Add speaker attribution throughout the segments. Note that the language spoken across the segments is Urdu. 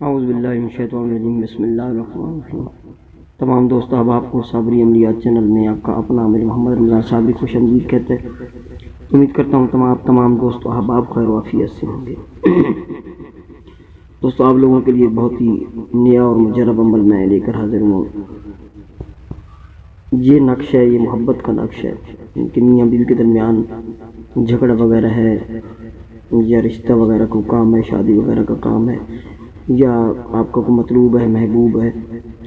Speaker 1: اعوذ باللہ من الشیطان الرجیم، بسم اللہ الرحمن الرحیم۔ تمام دوست احباب کو صابری عملیات چینل میں آپ کا اپنا عامر محمد رمضان صابری خوش آمدید کہتے ہیں۔ امید کرتا ہوں تمام دوست احباب خیر و عافیت سے ہوں گے۔ دوستو، آپ لوگوں کے لیے بہت ہی نیا اور مجرب عمل میں لے کر حاضر ہوں۔ یہ نقش ہے، یہ محبت کا نقش ہے کہ میاں بیوی کے درمیان جھگڑا وغیرہ ہے یا رشتہ وغیرہ کا کام ہے، شادی وغیرہ کا کام ہے، یا آپ کا کوئی مطلوب ہے، محبوب ہے،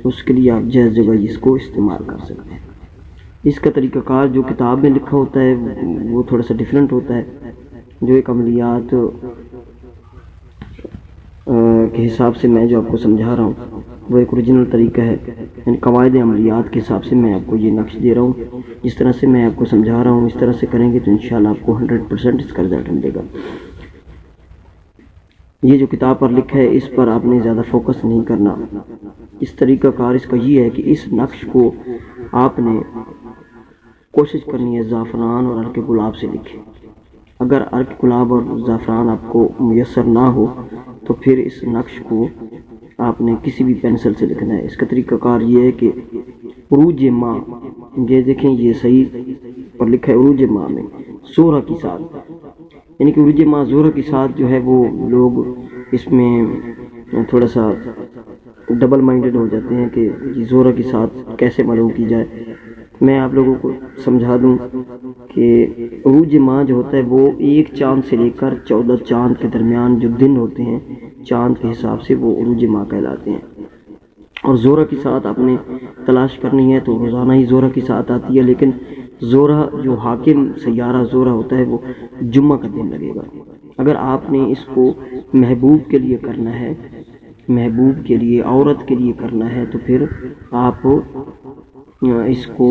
Speaker 1: اس کے لیے آپ جائز جگہ اس کو استعمال کر سکتے ہیں۔ اس کا طریقہ کار جو کتاب میں لکھا ہوتا ہے وہ تھوڑا سا ڈیفرنٹ ہوتا ہے۔ جو ایک عملیات کے حساب سے میں جو آپ کو سمجھا رہا ہوں وہ ایک اوریجنل طریقہ ہے، یعنی قواعد عملیات کے حساب سے میں آپ کو یہ نقش دے رہا ہوں۔ جس طرح سے میں آپ کو سمجھا رہا ہوں اس طرح سے کریں گے تو انشاءاللہ آپ کو 100% اس کا رزلٹ ملے گا۔ یہ جو کتاب پر لکھا ہے اس پر آپ نے زیادہ فوکس نہیں کرنا۔ اس طریقہ کار اس کا یہ ہے کہ اس نقش کو آپ نے کوشش کرنی ہے زعفران اور عرق گلاب سے لکھیں۔ اگر عرق گلاب اور زعفران آپ کو میسر نہ ہو تو پھر اس نقش کو آپ نے کسی بھی پینسل سے لکھنا ہے۔ اس کا طریقہ کار یہ ہے کہ عروج ماہ، یہ دیکھیں یہ صحیح پر لکھا ہے عروج ماہ میں زہرہ کی ساتھ، یعنی کہ عروج ماہ زہرہ کی ساتھ جو ہے وہ لوگ اس میں تھوڑا سا ڈبل مائنڈڈ ہو جاتے ہیں کہ یہ زہرہ کے ساتھ کیسے معلوم کی جائے۔ میں آپ لوگوں کو سمجھا دوں کہ عروج ماہ جو ہوتا ہے وہ ایک چاند سے لے کر 14 چاند کے درمیان جو دن ہوتے ہیں چاند کے حساب سے وہ عروج ماہ کہلاتے ہیں۔ اور زہرہ کی ساتھ آپ نے تلاش کرنی ہے تو روزانہ ہی زہرہ کی ساتھ آتی ہے، لیکن زہرہ جو حاکم سیارہ زہرہ ہوتا ہے وہ جمعہ کا دن لگے گا۔ اگر آپ نے اس کو محبوب کے لیے کرنا ہے، محبوب کے لیے، عورت کے لیے کرنا ہے تو پھر آپ اس کو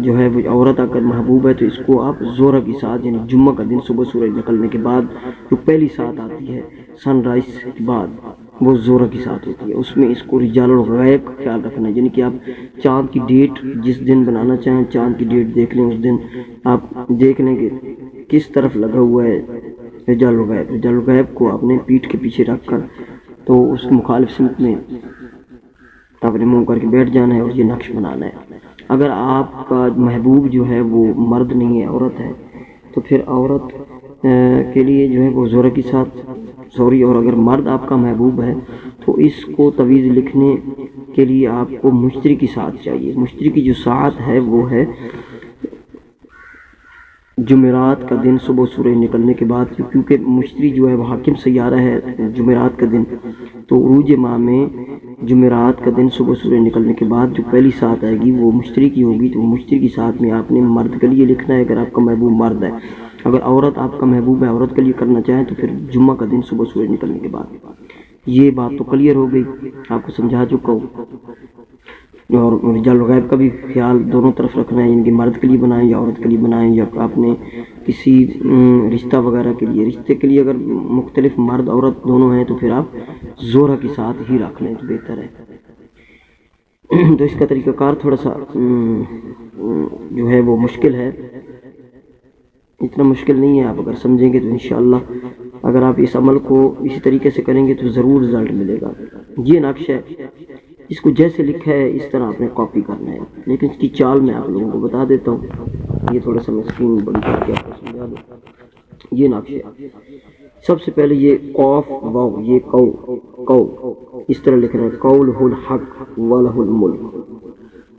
Speaker 1: جو ہے وہ عورت اگر محبوب ہے تو اس کو آپ زہرہ کی ساتھ، یعنی جمعہ کا دن صبح سورج نکلنے کے بعد جو پہلی ساتھ آتی ہے سن رائز کے بعد وہ زہرہ کی ساتھ ہوتی ہے، اس میں اس کو رجال الغیب کا خیال رکھنا ہے، یعنی کہ آپ چاند کی ڈیٹ جس دن بنانا چاہیں چاند کی ڈیٹ دیکھ لیں، اس دن آپ دیکھ لیں کہ کس طرف لگا ہوا ہے رجال الغیب۔ رجال الغیب کو آپ نے پیٹھ کے پیچھے رکھ کر تو اس مخالف سمت میں آپ نے منہ کر کے بیٹھ جانا ہے اور یہ نقش بنانا ہے۔ اگر آپ کا محبوب جو ہے وہ مرد نہیں ہے، عورت ہے، تو پھر عورت کے لیے جو ہے وہ زہرہ کی ساتھ اور اگر مرد آپ کا محبوب ہے تو اس کو تویز لکھنے کے لیے آپ کو مشتری کی ساتھ چاہیے۔ مشتری کی جو ساعت ہے وہ ہے جمعرات کا دن صبح سورج نکلنے کے بعد، کیونکہ مشتری جو ہے وہ حاکم سیارہ ہے جمعرات کا دن، تو عروج ماہ میں جمعرات کا دن صبح سورج نکلنے کے بعد جو پہلی ساتھ آئے گی وہ مشتری کی ہوگی، تو مشتری کی ساتھ میں آپ نے مرد کے لیے لکھنا ہے اگر آپ کا محبوب مرد ہے۔ اگر عورت آپ کا محبوب ہے، عورت کے لیے کرنا چاہیں تو پھر جمعہ کا دن صبح سورج نکلنے کے بعد۔ یہ بات تو کلیئر ہو گئی، آپ کو سمجھا چکا ہوں۔ اور رجال الغیب کا بھی خیال دونوں طرف رکھنا ہے، یعنی کہ مرد کے لیے بنائیں یا عورت کے لیے بنائیں، یا آپ نے کسی رشتہ وغیرہ کے لیے، رشتے کے لیے اگر مختلف مرد عورت دونوں ہیں تو پھر آپ زہرہ کے ساتھ ہی رکھ لیں تو بہتر ہے۔ تو اس کا طریقہ کار تھوڑا سا جو ہے وہ مشکل ہے، اتنا مشکل نہیں ہے، آپ اگر سمجھیں گے تو انشاءاللہ اگر آپ اس عمل کو اسی طریقے سے کریں گے تو ضرور رزلٹ ملے گا۔ یہ نقش ہے، اس کو جیسے لکھا ہے اس طرح آپ نے کاپی کرنا ہے، لیکن اس کی چال میں آپ لوگوں کو بتا دیتا ہوں۔ یہ تھوڑا سا میں اسکرین بڑی کر کے آپ کو سمجھا دوں۔ یہ نقش ہے، سب سے پہلے یہ قاف واو، یہ قو اس طرح لکھنا ہے، قولہ الحق ولہ الملک۔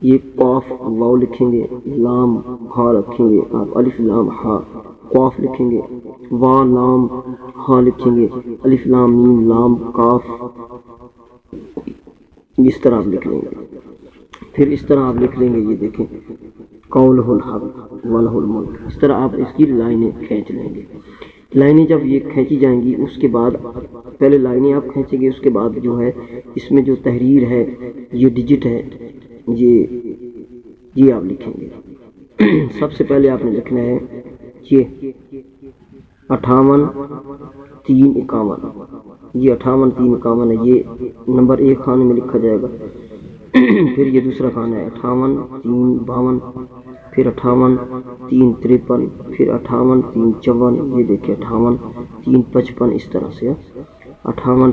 Speaker 1: یہ قاف واو لکھیں گے، لام ہا رکھیں گے آپ، الف لام ہا، قاف لکھیں گے، وا لام ہا لکھیں گے، الف لام میم لام کاف، اس طرح آپ لکھ لیں گے۔ پھر اس طرح آپ لکھ لیں گے، یہ دیکھیں قولہ الحق ولہ الملک، اس طرح آپ اس کی لائنیں کھینچ لیں گے۔ لائنیں جب یہ کھینچی جائیں گی اس کے بعد پہلے لائنیں آپ کھینچیں گے، اس کے بعد جو ہے اس میں جو تحریر ہے یہ ڈیجٹ ہے، یہ آپ لکھیں گے۔ سب سے پہلے آپ نے لکھنا ہے یہ 58 3 51، یہ 58 3 51 ہے، یہ نمبر 1 خانے میں لکھا جائے گا۔ پھر یہ دوسرا خانہ ہے 58 3 52، پھر 58 3 53، پھر 58 3 54، یہ دیکھیں 58 3 55، اس طرح سے 58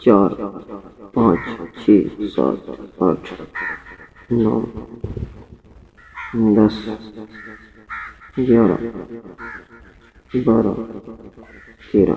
Speaker 1: 4 5 6 7 8 9 10 11 12 13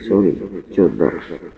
Speaker 1: 14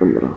Speaker 1: 15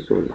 Speaker 1: 16।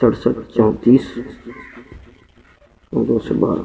Speaker 1: 67 34 212।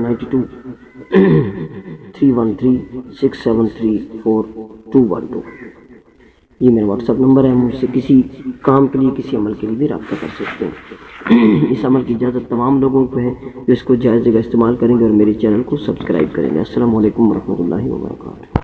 Speaker 1: 92 313 673 4212। یہ میرا واٹس ایپ نمبر ہے، مجھ سے کسی کام کے لیے کسی عمل کے لیے بھی رابطہ کر سکتے ہیں۔ اس عمل کی اجازت تمام لوگوں کو ہے جو اس کو جائز جگہ استعمال کریں گے اور میرے چینل کو سبسکرائب کریں گے۔ السلام علیکم ورحمۃ اللہ وبرکاتہ۔